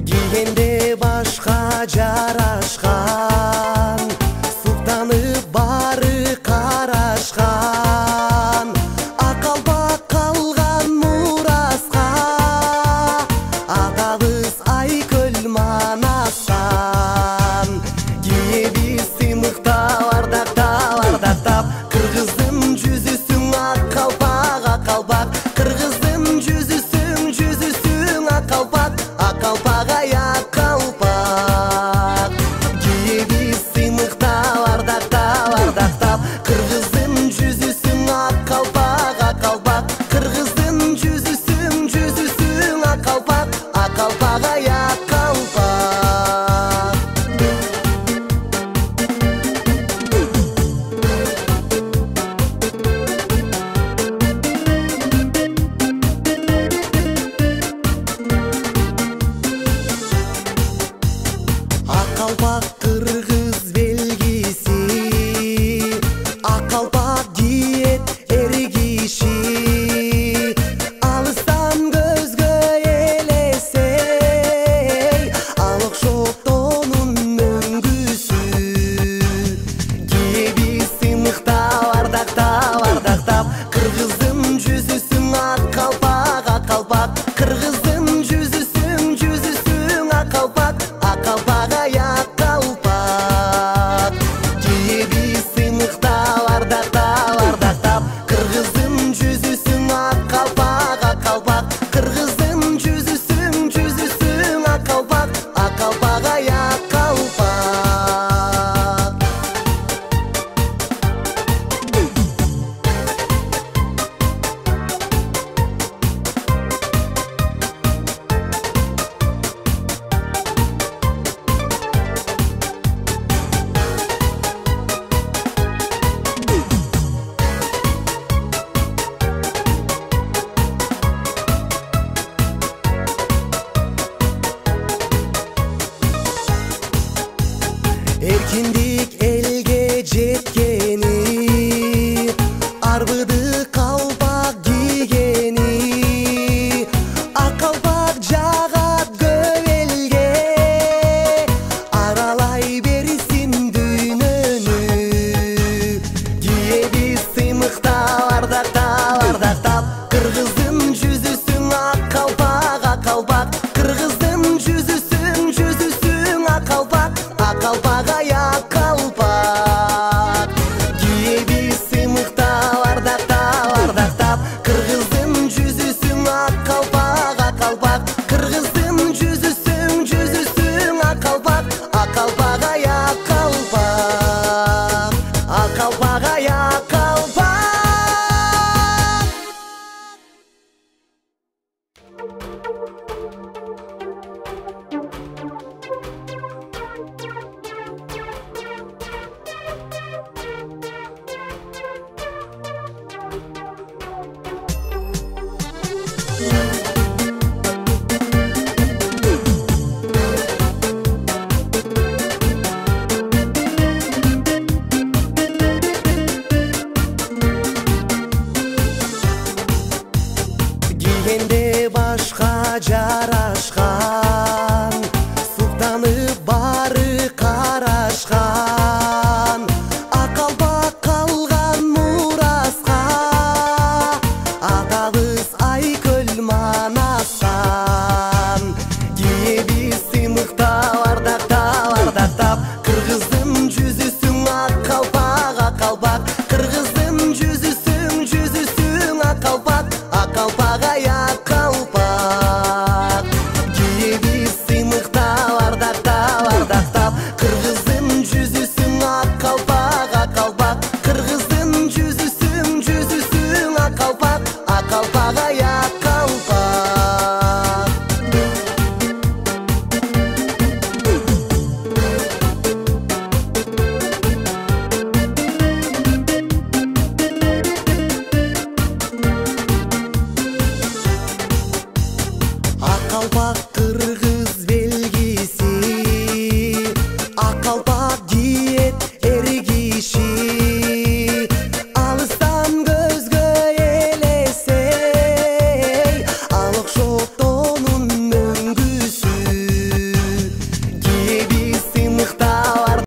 Кийгенде башка жарашкан, суктанып бары карашкан, акалбак калган мураска, атабыз Айкөл Манастан. Кийебиз сыймыктап, ардактап, кыргыздын жүзүсүң ак калпак, кыргыздын жүзүсүң ак калпак, аяк калпак. Кийебиз сыймыктап, ардактап, кыргыздын жүзүсүң ак калпак, кыргыздын жүзүсүң ак калпак, аяк калпак. Акалпак кыргыз белгиси, акалпак кийет эр киши, алыстан көзгө элесей, ал окшоп тонун мөңгүсү. Кийебиз сыймыктап, ардактап, кыргыздын жүзүсүң ак калпак, кыргыздын жүзүсүң ак калпак, аяк калпак. Кийебиз сыймыктап, ардактап, кыргыздын жүзүсүң ак калпак, кыргыздын жүзүсүң ак калпак, аяк калпак. Эркиндик элге жеткени, арбыды калпак кийгени, ак калпак жагат көп элге, аралай берсин дүйнөнү. Кийебиз сыймыктап, ардактап, кыргыздын жүзүсүң ак калпак, кыргыздын жүзүсүң ак калпак,